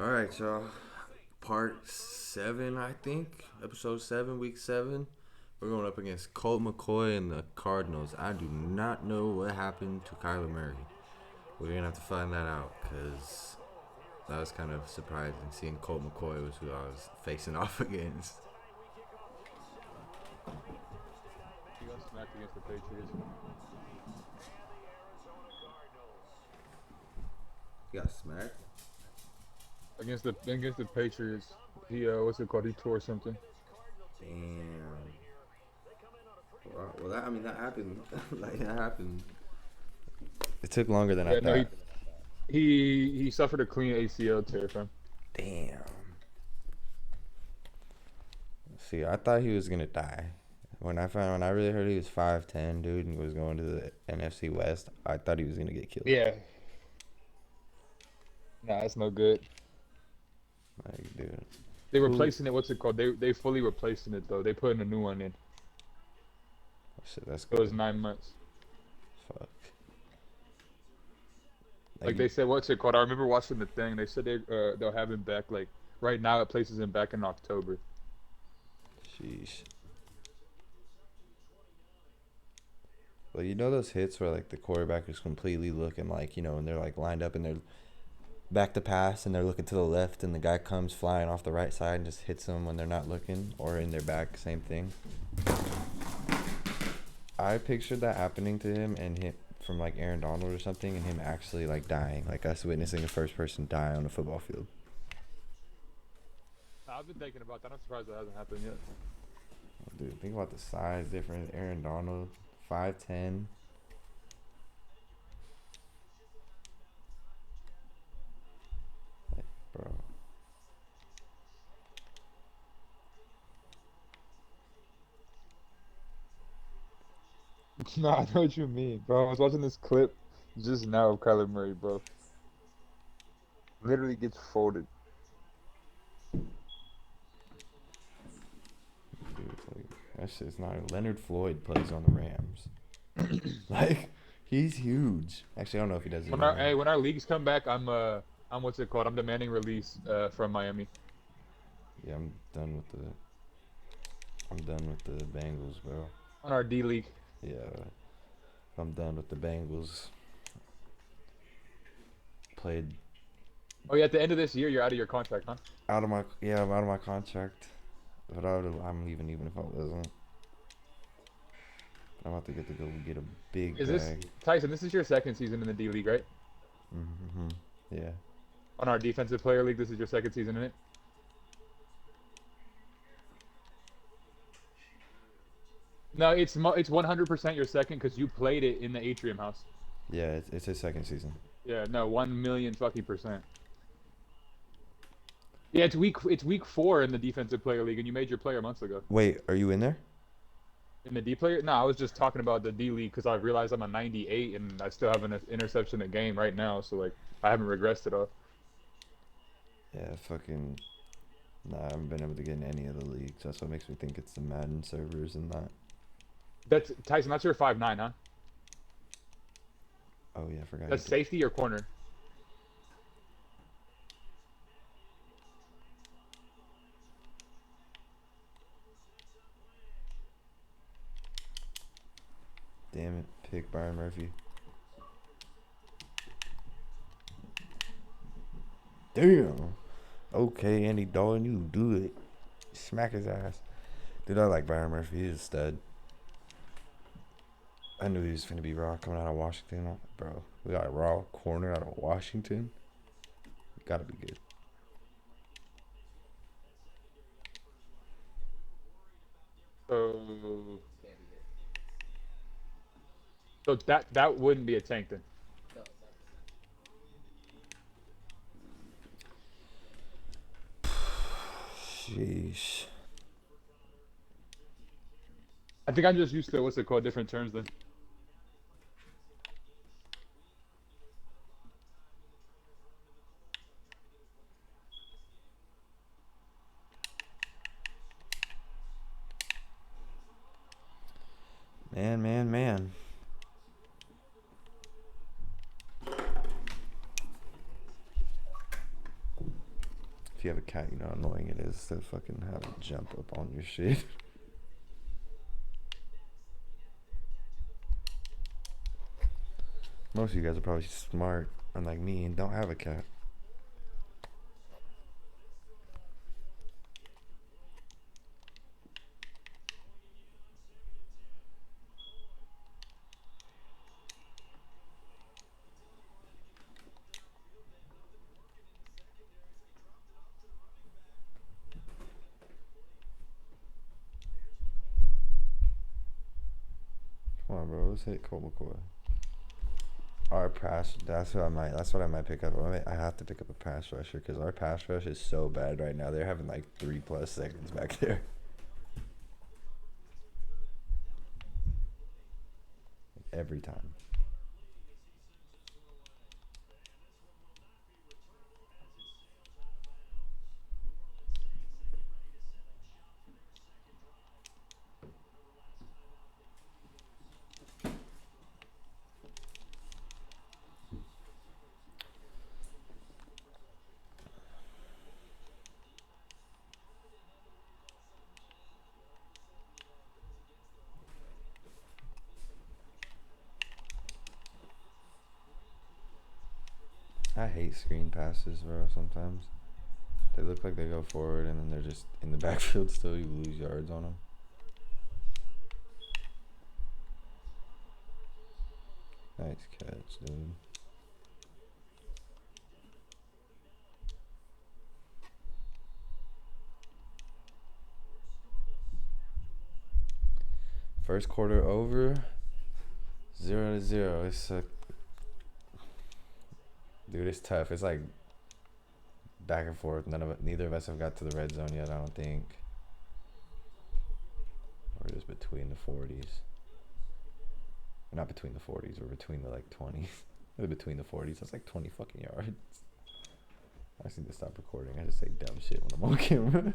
All right, y'all. Part 7, I think. Episode 7, week 7. We're going up against Colt McCoy and the Cardinals. I do not know what happened to Kyler Murray. We're going to have to find that out because that was kind of surprising seeing Colt McCoy was who I was facing off against. He got smacked against the Patriots. He got smacked? Against the Patriots. He what's it called? He tore something. Damn. Well, that happened. Like, that happened. It took longer than I Yeah, no, he thought. he he suffered a clean ACL tear from. Damn. See, I thought he was gonna die. When I really heard he was 5'10", dude, and was going to the NFC West, I thought he was gonna get killed. Yeah. Nah, that's no good. Like, dude, They who? replacing it. What's it called? They fully replacing it though. They putting a new one in. Oh, shit, that's It was good. 9 months. Fuck. Like, Like they said, what's it called? I remember watching the thing. They said they'll have him back. Like right now, it places him back in October. sheesh. Well, you know those hits where like the quarterback is completely looking like and they're like lined up and they're back to pass and they're looking to the left and the guy comes flying off the right side and just hits them when they're not looking or in their back, same thing. I pictured that happening to him and him from like Aaron Donald or something and him actually like dying, like us witnessing a first person die on a football field. I've been thinking about that. I'm surprised that hasn't happened yet. Dude, think about the size difference. Aaron Donald, 5'10". Like, bro. No, I know what you mean, bro. I was watching this clip just now of Kyler Murray, bro. Literally gets folded. Dude, like, that shit's not. Leonard Floyd plays on the Rams. Like, he's huge. Actually, I don't know if he does When our anymore. hey, when our leagues come back, I'm what's it called? I'm demanding release from Miami. Yeah, I'm done with the Bengals, bro. On our D League. Yeah, I'm done with the Bengals. Played Oh yeah, at the end of this year, you're out of your contract, huh? I'm out of my contract. But I'm leaving even if I wasn't. I'm about to get a big Is this bag. Tyson? This is your second season in the D League, right? Mm-hmm. Yeah. On our defensive player league, this is your second season in it. No, it's 100% your second because you played it in the Atrium House. Yeah, it's his second season. Yeah, no, 1 million fucking percent. Yeah, it's week 4 in the defensive player league, and you made your player months ago. Wait, are you in there? In the D player? No, I was just talking about the D League because I realized I'm a 98 and I still have an interception a game right now. So like I haven't regressed at all. Yeah, fucking. Nah, I haven't been able to get in any of the leagues. That's what makes me think it's the Madden servers and that. That's Tyson. That's your 5'9", huh? Oh yeah, I forgot you That's did. safety or corner. Damn it, pick Byron Murphy. Damn. Okay, Andy Dalton, you do it. Smack his ass. Dude, I like Byron Murphy. He's a stud. I knew he was gonna be raw coming out of Washington, bro. We got a raw corner out of Washington. Gotta be good. So so that wouldn't be a tank then. Sheesh. I think I'm just used to what's it called different terms then. Man, man, man. If you have a cat, you know how annoying it is to fucking have it jump up on your shit. Most of you guys are probably smart, unlike me, and don't have a cat. Come on, bro. Let's hit Colt McCoy. Our pass. That's what I might. That's what I might pick up. I have to pick up a pass rusher because our pass rush is so bad right now. They're having like 3+ seconds back there. Every time. I hate screen passes, bro. Sometimes they look like they go forward and then they're just in the backfield still. You lose yards on them. Nice catch, dude. First quarter over. 0-0. It's dude, it's tough. It's like back and forth. Neither of us have got to the red zone yet, I don't think. We're just between the 40s. We're not between the 40s. We're between the like 20s. We're between the 40s. That's like 20 fucking yards. I just need to stop recording. I just say dumb shit when I'm on camera.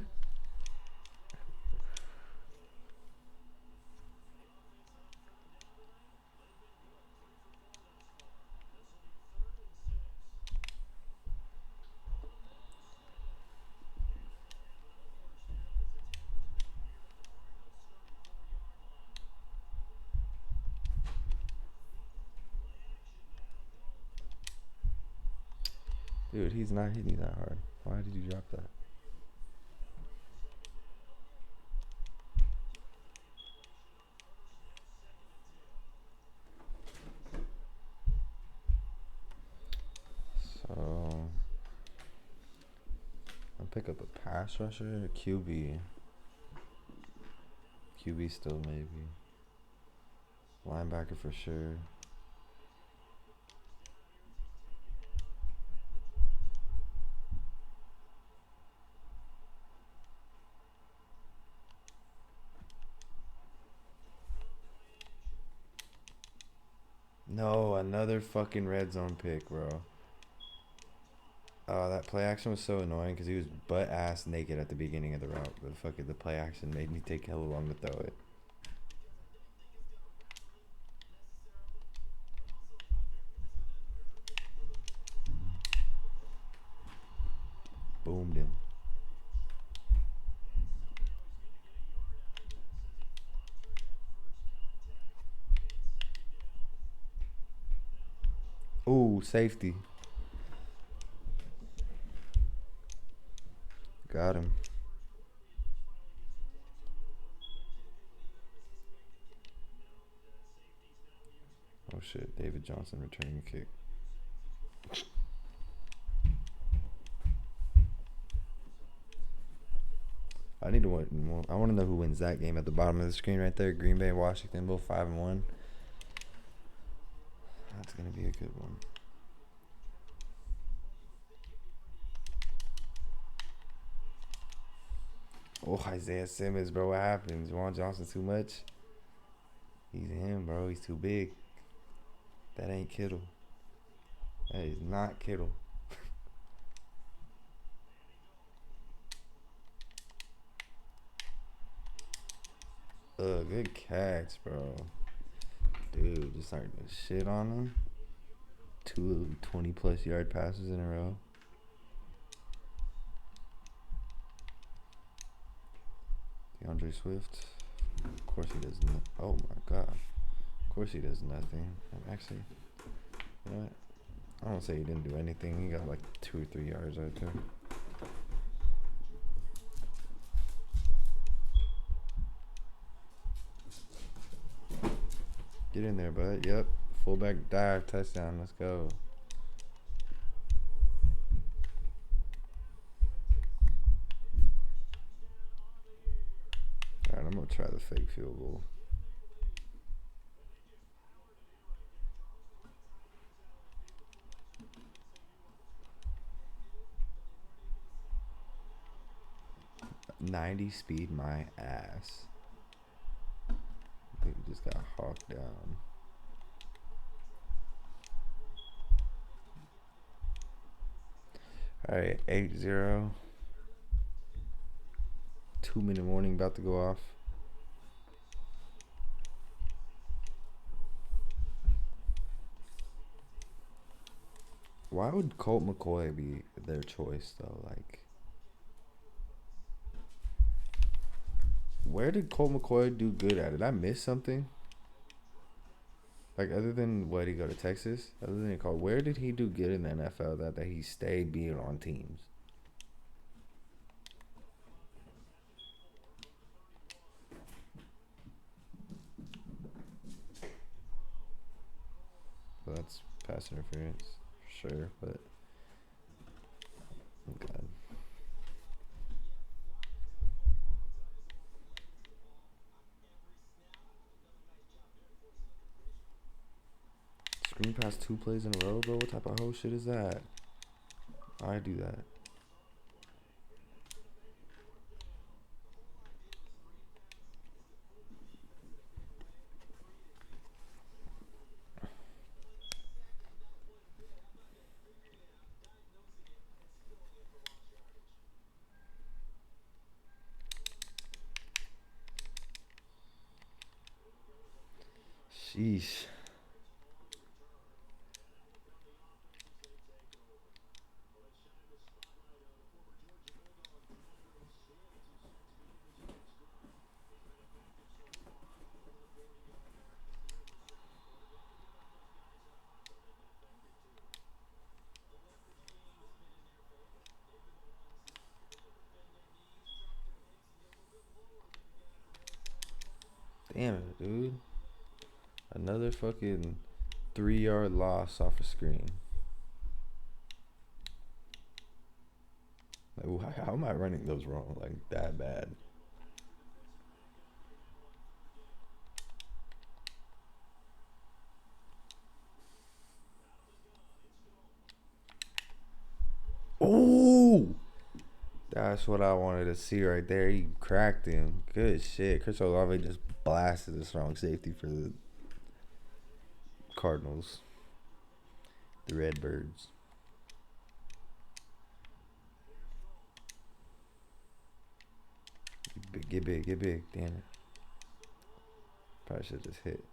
Dude, he's not hitting that hard. Why did you drop that? So, I'll pick up a pass rusher, a QB. QB still maybe. Linebacker for sure. No, another fucking red zone pick, bro. Oh, that play action was so annoying because he was butt ass naked at the beginning of the route. But the play action made me take hella long to throw it. Boomed him. Ooh, safety. Got him. Oh shit, David Johnson returning a kick. I need to win more. I want to know who wins that game at the bottom of the screen right there. Green Bay, Washington, both 5-1. That's gonna be a good one. Oh, Isaiah Simmons, bro. What happens? Juwan Johnson too much? He's him, bro. He's too big. That ain't Kittle. That is not Kittle. Good catch, bro. Dude, just starting to shit on him. 2 20+ yard passes in a row. DeAndre Swift. Of course he does not. Oh my god. Of course he does nothing. Actually, you know what? I don't say he didn't do anything. He got like 2 or 3 yards right there. Get in there, bud. Yep. Fullback dive, touchdown. Let's go. Alright, I'm going to try the fake field goal. .90 speed my ass. I think we just got hawked down. Alright, 8-0. 2-minute warning about to go off. Why would Colt McCoy be their choice though? Like, where did Colt McCoy do good at? Did I miss something? Like, other than what, he go to Texas? Other than Colt, where did he do good in the NFL that he stayed being on teams? Well, that's pass interference, for sure, but oh god. Screen pass 2 plays in a row, bro? What type of hoe shit is that? I do that. Sheesh. Damn it, dude. Another fucking 3-yard loss off a screen. Like, how am I running those wrong? Like, that bad? Oh! That's what I wanted to see right there. He cracked him. Good shit. Chris Olave just blasted the strong safety for the Cardinals. The Redbirds. Get big, get big. Damn it. Probably should have just hit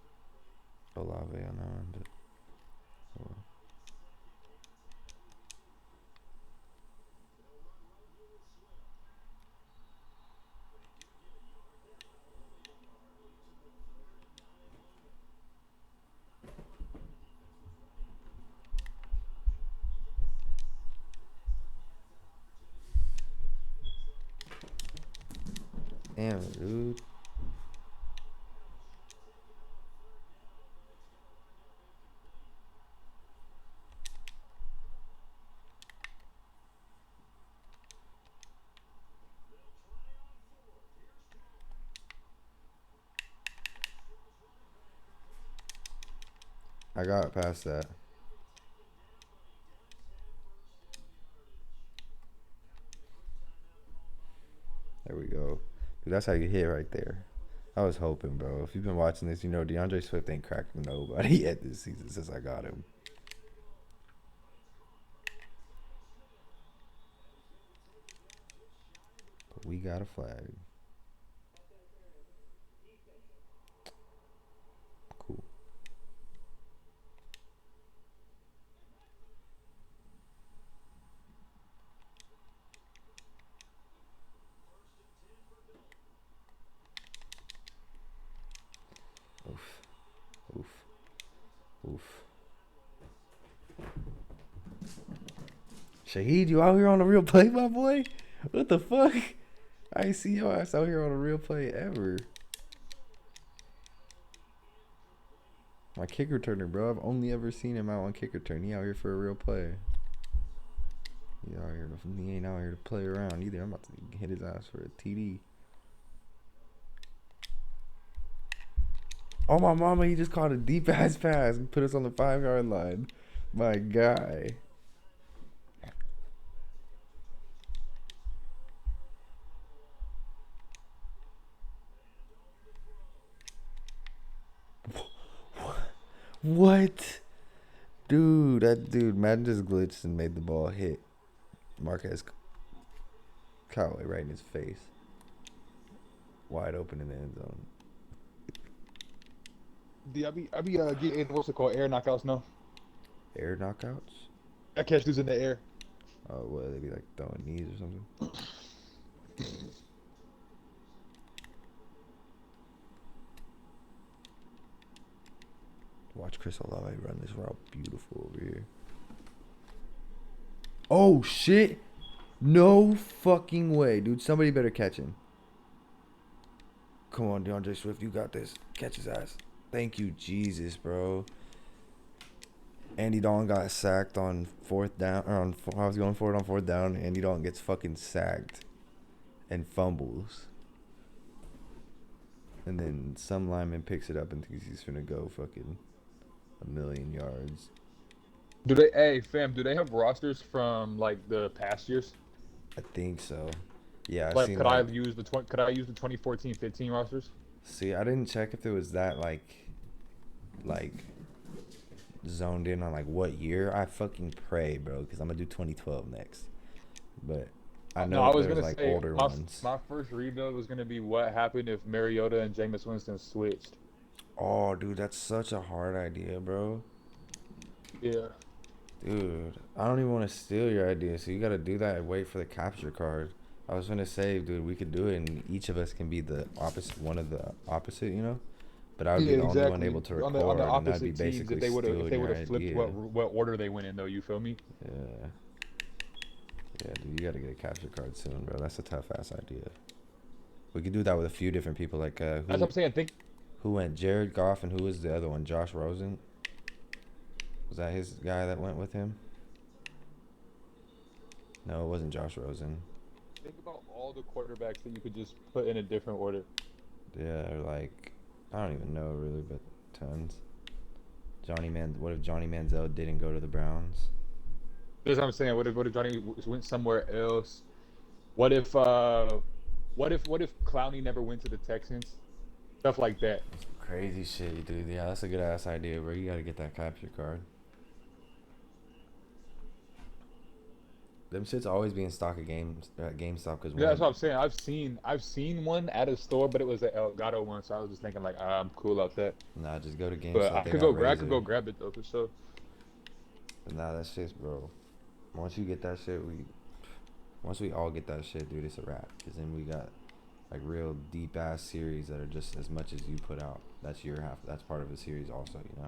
Olave on that one, but oh well. Damn it, dude. I got past that. There we go. Dude, that's how you hit right there. I was hoping, bro. If you've been watching this, you know DeAndre Swift ain't cracking nobody yet this season since I got him. But we got a flag. Cool. Shaheed, you out here on a real play, my boy? What the fuck? I ain't see your ass out here on a real play ever. My kick returner, bro. I've only ever seen him out on kick return. He out here for a real play. He ain't out here to play around either. I'm about to hit his ass for a TD. Oh, my mama, he just caught a deep ass pass and put us on the 5-yard line. My guy. What? Dude, that dude, Madden just glitched and made the ball hit Marquez Callaway right in his face. Wide open in the end zone. I be getting what's it called, air knockouts now. Air knockouts? I catch dudes in the air. Oh, what? They be like throwing knees or something? Watch Chris Olave run this route beautiful over here. Oh, shit. No fucking way, dude. Somebody better catch him. Come on, DeAndre Swift. You got this. Catch his ass. Thank you, Jesus, bro. Andy Dalton got sacked on 4th down. Or I was going for it on 4th down. Andy Dalton gets fucking sacked and fumbles. And then some lineman picks it up and thinks he's finna go fucking 1,000,000 yards. Hey fam, do they have rosters from like the past years? I think so. Yeah, I've Like, seen could like. I use the 2014-15 rosters? See, I didn't check if it was that like zoned in on like what year. I fucking pray, bro, because I'm gonna do 2012 next. But I No, know I was there's gonna like say older ones. my first rebuild was gonna be what happened if Mariota and Jameis Winston switched. Oh, dude, that's such a hard idea, bro. Yeah. Dude, I don't even want to steal your idea, so you gotta do that and wait for the capture card. I was gonna say, dude, we could do it, and each of us can be the opposite, one of the opposite, you know. But I would be Yeah, the only one exactly. able to On record, the and that'd be opposite teams, basically stealing if they would your have flipped idea. what order they went in, though, you feel me? Yeah. Yeah, dude, you gotta get a capture card soon, bro. That's a tough ass idea. We could do that with a few different people, like That's what I'm saying. who went Jared Goff, and who was the other one? Josh Rosen. Was that his guy that went with him? No, it wasn't Josh Rosen. Think about all the quarterbacks that you could just put in a different order. Yeah, like I don't even know really, but tons. What if Johnny Manziel didn't go to the Browns? That's what I'm saying. What if Johnny went somewhere else? What if Clowney never went to the Texans? Stuff like that. Crazy shit, dude. Yeah, that's a good ass idea, bro. You gotta get that capture card. Them shits always be in stock at GameStop because Yeah, that's what I'm saying. I've seen one at a store, but it was an Elgato one, so I was just thinking like, I'm cool out that. Nah, just go to But GameStop. They got I could go Razer. grab it though for sure. But nah, that shit's bro. Once you get that shit, once we all get that shit, dude, it's a wrap. Cause then we got like real deep ass series that are just as much as you put out. That's your half. That's part of the series also, you know.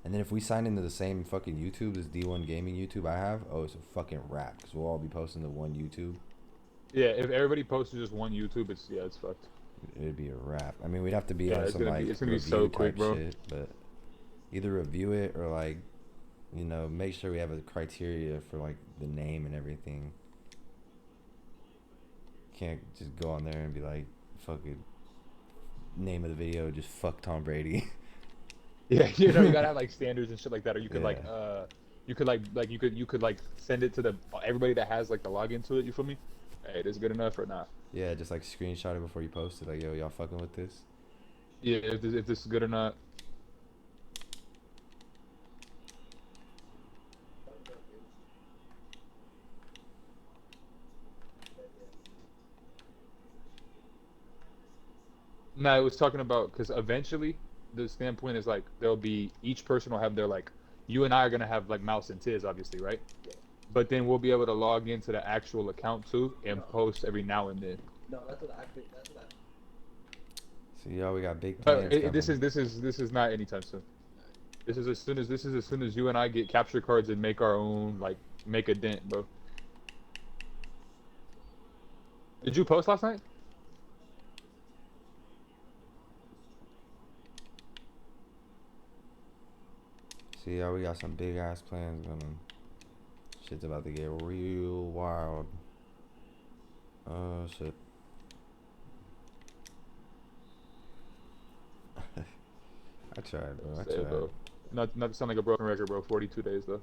And then if we sign into the same fucking YouTube as D1 Gaming YouTube I have, oh, it's a fucking wrap. Cause we'll all be posting to one YouTube. Yeah, if everybody posted just one YouTube, it's fucked. It'd be a wrap. I mean, we'd have to be Yeah, on some like it's gonna be review so type quick, bro. shit, but either review it or like, you know, make sure we have a criteria for like the name and everything. Can't just go on there and be like, fucking name of the video, just fuck Tom Brady. Yeah, you know, you gotta have like standards and shit like that, or you could Yeah. you could like send it to the everybody that has like the login to it. You feel me? Hey, this is good enough or not? Yeah, just like screenshot it before you post it. Like, yo, y'all fucking with this? Yeah, if this is good or not. No, I was talking about because eventually the standpoint is like there'll be each person will have their like you and I are gonna have like mouse and tiz obviously, right? But then we'll be able to log into the actual account too and post every now and then. So, yo, we got big But plans coming. this is not anytime soon. This is as soon as you and I get capture cards and make our own, like, make a dent, bro. Did you post last night? See how we got some big ass plans going. Shit's about to get real wild. Oh shit. I tried, bro. I Say it, tried. bro. Not to sound like a broken record, bro. 42 days though.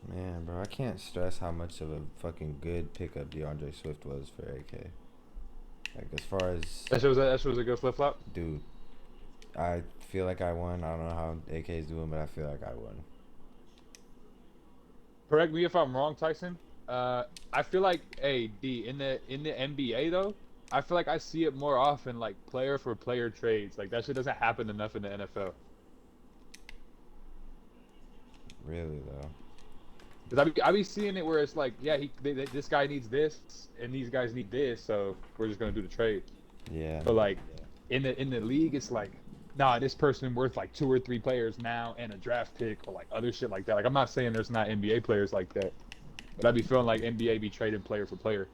Man, bro, I can't stress how much of a fucking good pickup DeAndre Swift was for AK. Like, as far as, That shit was a good flip flop. dude, I feel like I won. I don't know how AK is doing, but I feel like I won. Correct me if I'm wrong, Tyson. I feel like, hey D, in the NBA though, I feel like I see it more often, like player for player trades. Like that shit doesn't happen enough in the NFL. Really, though. Cause I be seeing it where it's like, yeah, this guy needs this, and these guys need this, so we're just gonna do the trade. Yeah. But like in the league, it's like, nah, this person worth like 2 or 3 players now and a draft pick or like other shit like that. Like I'm not saying there's not NBA players like that, but I be feeling like NBA be trading player for player.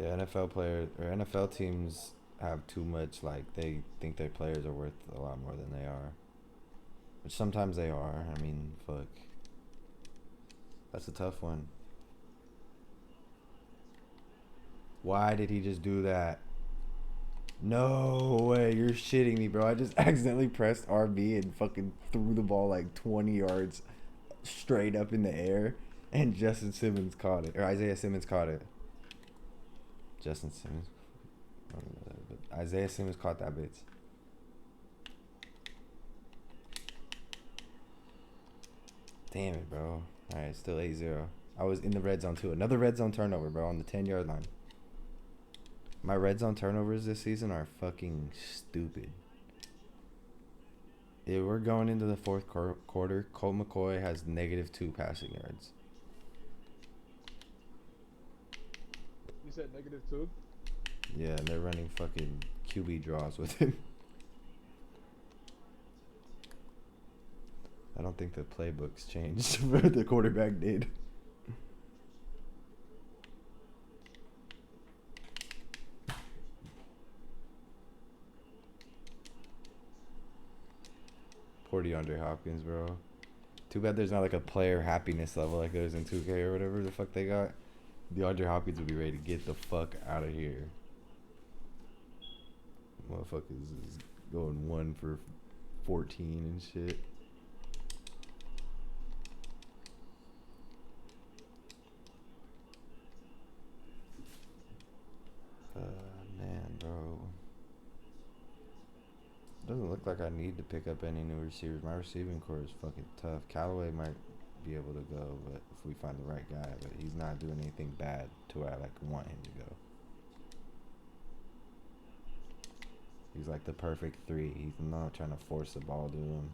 Yeah, NFL players or NFL teams have too much, like, they think their players are worth a lot more than they are. Which sometimes they are. I mean, fuck. That's a tough one. Why did he just do that? No way, you're shitting me, bro. I just accidentally pressed RB and fucking threw the ball like 20 yards straight up in the air, and Justin Simmons caught it. Or Isaiah Simmons caught it. Justin Simmons. But Isaiah Simmons caught that bitch. Damn it, bro. Alright, still 8-0. I was in the red zone too. Another red zone turnover, bro, on the 10-yard line. My red zone turnovers this season are fucking stupid. Yeah, we're going into the fourth quarter. Colt McCoy has -2 passing yards. You said -2. Yeah, and they're running fucking QB draws with him. I don't think the playbook's changed, but the quarterback did. Poor DeAndre Hopkins, bro. Too bad there's not like a player happiness level like there's in 2K or whatever the fuck they got. DeAndre Hopkins would be ready to get the fuck out of here. Motherfuckers is going 1 for 14 and shit. Man, bro. Doesn't look like I need to pick up any new receivers. My receiving core is fucking tough. Callaway might be able to go, but if we find the right guy, but he's not doing anything bad to where I like want him to go. He's like the perfect 3. He's not trying to force the ball to him,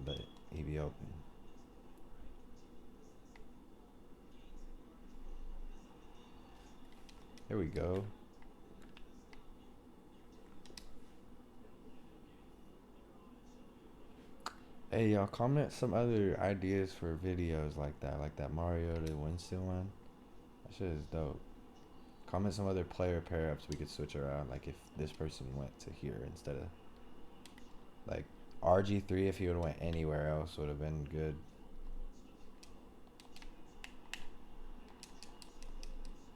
but he be open. Here we go. Hey, y'all, comment some other ideas for videos like that Mario to Winston one. That shit is dope. Comment some other player pair ups we could switch around, like if this person went to here instead of like RG3. If he would have went anywhere else, would have been good.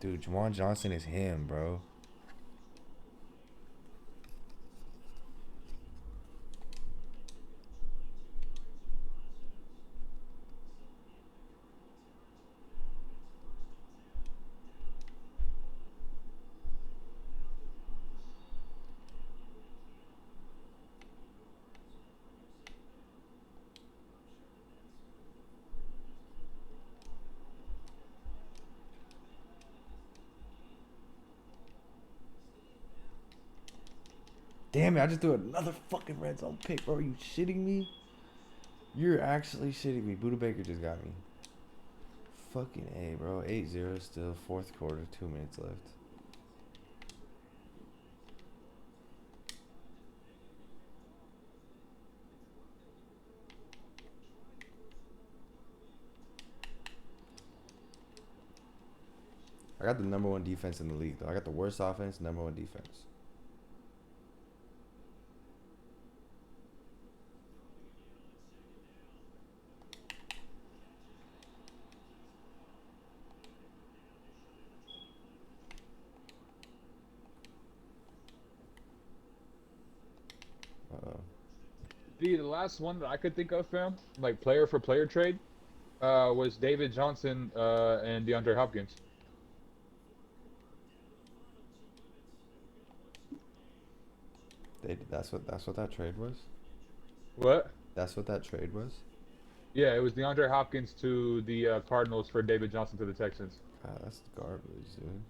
Dude, Juwan Johnson is him, bro. Damn it, I just threw another fucking red zone pick, bro. Are you shitting me? You're actually shitting me. Buda Baker just got me. Fucking A, bro. 8-0 still. Fourth quarter. 2 minutes left. I got the number one defense in the league, though. I got the worst offense, number one defense. Uh-oh. The last one that I could think of, fam, like player for player trade, was David Johnson and DeAndre Hopkins. That's what that trade was? What? That's what that trade was? Yeah, it was DeAndre Hopkins to the Cardinals for David Johnson to the Texans. God, that's garbage, dude.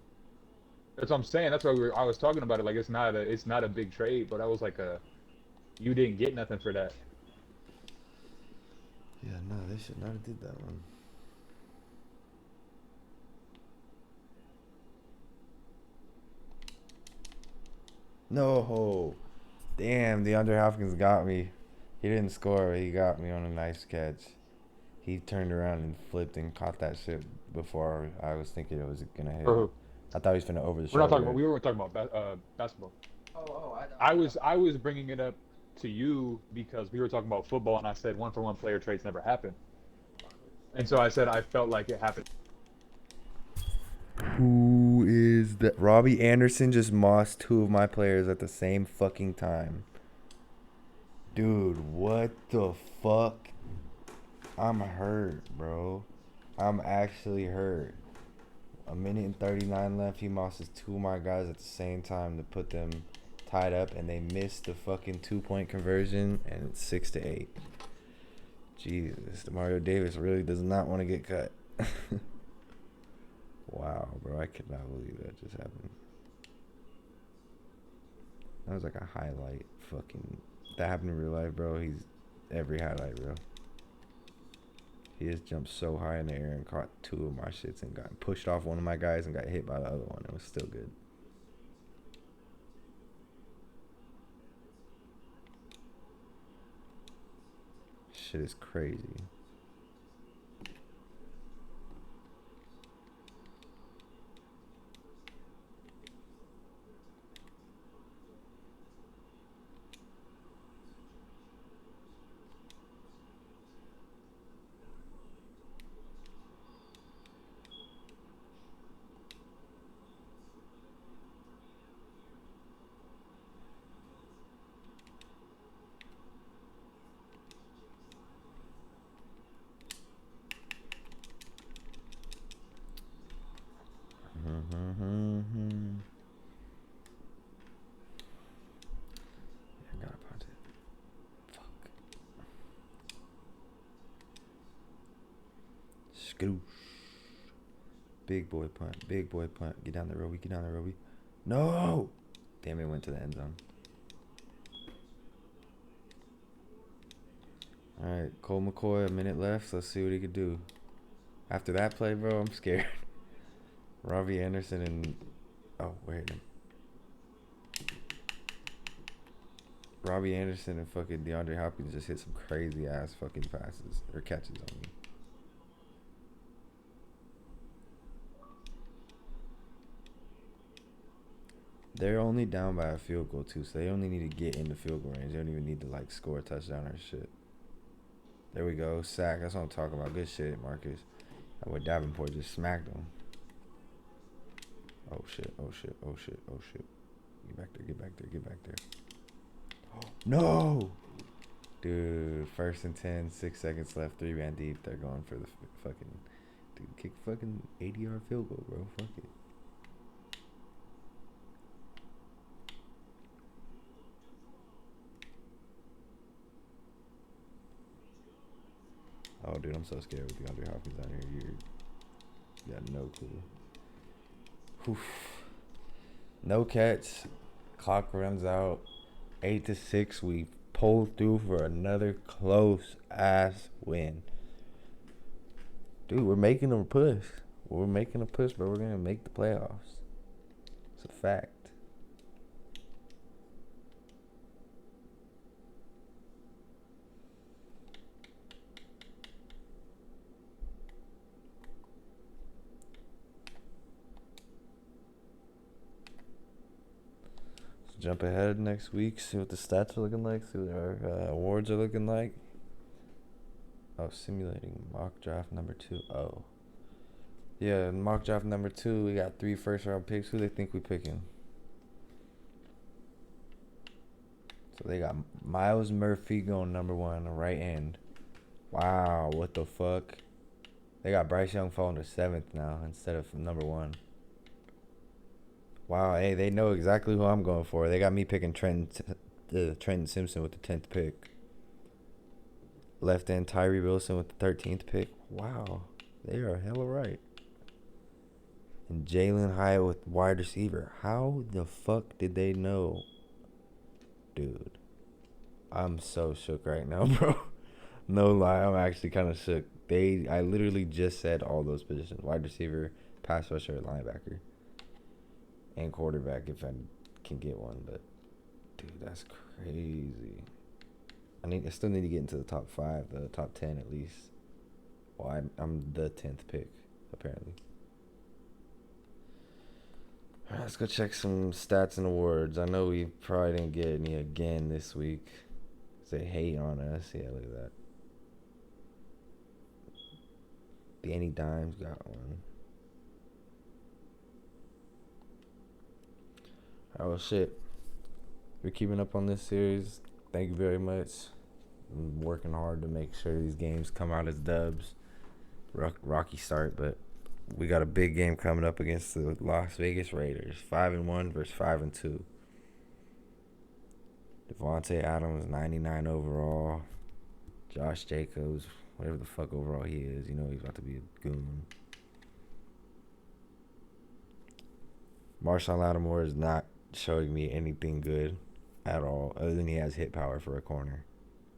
That's what I'm saying. That's why I was talking about it. Like it's not a big trade, but I was like you didn't get nothing for that. Yeah, no, they should not have did that one. No. Damn, DeAndre Hopkins got me. He didn't score, but he got me on a nice catch. He turned around and flipped and caught that shit before I was thinking it was gonna hit. For who? I thought he was finna over the We're not talking shoulder. about. We were talking about basketball. Oh, I was bringing it up to you because we were talking about football, and I said one for one player trades never happen, and so I said I felt like it happened. Who is that? Robbie Anderson just mossed two of my players at the same fucking time. Dude, what the fuck? I'm hurt, bro. I'm actually hurt. A minute and 39 left. He mosses two of my guys at the same time to put them tied up, and they missed the fucking 2-point conversion, and it's 6-8. Jesus, Mario Davis really does not want to get cut. Wow, bro, I could not believe that just happened. That was like a highlight. Fucking, that happened in real life, bro. He's every highlight, bro. He just jumped so high in the air and caught two of my shits and got pushed off one of my guys and got hit by the other one. It was still good. Shit is crazy. I gotta punch it. Fuck. Skadoosh. Big boy punt. Big boy punt. Get down there, Roby. Get down there, Roby. No! Damn, it went to the end zone. Alright, Cole McCoy, a minute left. Let's see what he could do. After that play, bro, I'm scared. Robbie Anderson and... Oh, wait. Robbie Anderson and fucking DeAndre Hopkins just hit some crazy ass fucking passes or catches on me. They're only down by a field goal too, so they only need to get in the field goal range. They don't even need to like score a touchdown or shit. There we go, sack. That's what I'm talking about. Good shit, Marcus. That boy Davenport just smacked him. Oh shit! Oh shit! Oh shit! Oh shit! Get back there! Get back there! Get back there! No! Dude, 1st and 10, 6 seconds left, 3-man deep. They're going for the fucking... Dude, kick fucking 80-yard field goal, bro. Fuck it. Oh, dude, I'm so scared with DeAndre Hopkins out here. You got no clue. Oof. No catch. Clock runs out. 8-6. We pull through for another close ass win. Dude, we're making a push. We're making a push, but we're gonna make the playoffs. It's a fact. Jump ahead next week, see what the stats are looking like, see what our awards are looking like. Oh, simulating mock draft number 2. Oh. Yeah, mock draft number 2, we got 3 first round picks. Who they think we picking? So they got Miles Murphy going number 1, right end. Wow, what the fuck? They got Bryce Young falling to 7th now instead of number 1. Wow, hey, they know exactly who I'm going for. They got me picking Trenton Simpson with the 10th pick. Left end Tyree Wilson with the 13th pick. Wow, they are hella right. And Jalen Hyatt with wide receiver. How the fuck did they know? Dude, I'm so shook right now, bro. No lie, I'm actually kind of shook. I literally just said all those positions. Wide receiver, pass rusher, linebacker. And quarterback if I can get one, but dude, that's crazy. I still need to get into the top 5, the top 10 at least. Well, I'm the 10th pick apparently. All right, let's go check some stats and awards. I know we probably didn't get any again this week. They hate on us. Yeah, look at that. Danny Dimes got one. Oh shit. You're keeping up on this series. Thank you very much. I'm working hard to make sure these games come out as dubs. Rocky start, but we got a big game coming up against the Las Vegas Raiders. 5-1 versus 5-2. Devontae Adams, 99 overall. Josh Jacobs, whatever the fuck overall he is, you know he's about to be a goon. Marshawn Lattimore is not showing me anything good at all, other than he has hit power for a corner.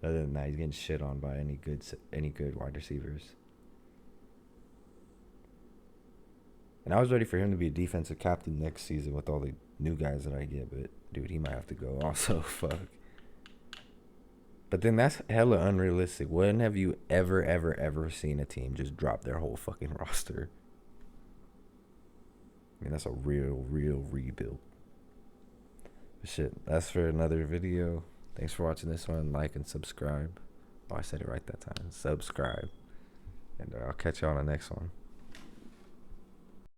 Other than that, he's getting shit on by any good wide receivers. And I was ready for him to be a defensive captain next season with all the new guys that I get, but dude, he might have to go also. Fuck. But then that's hella unrealistic. When have you ever seen a team just drop their whole fucking roster? I mean, that's a real rebuild. But shit, that's for another video. Thanks for watching this one. Like and subscribe. Oh, I said it right that time. Subscribe. And I'll catch you on the next one.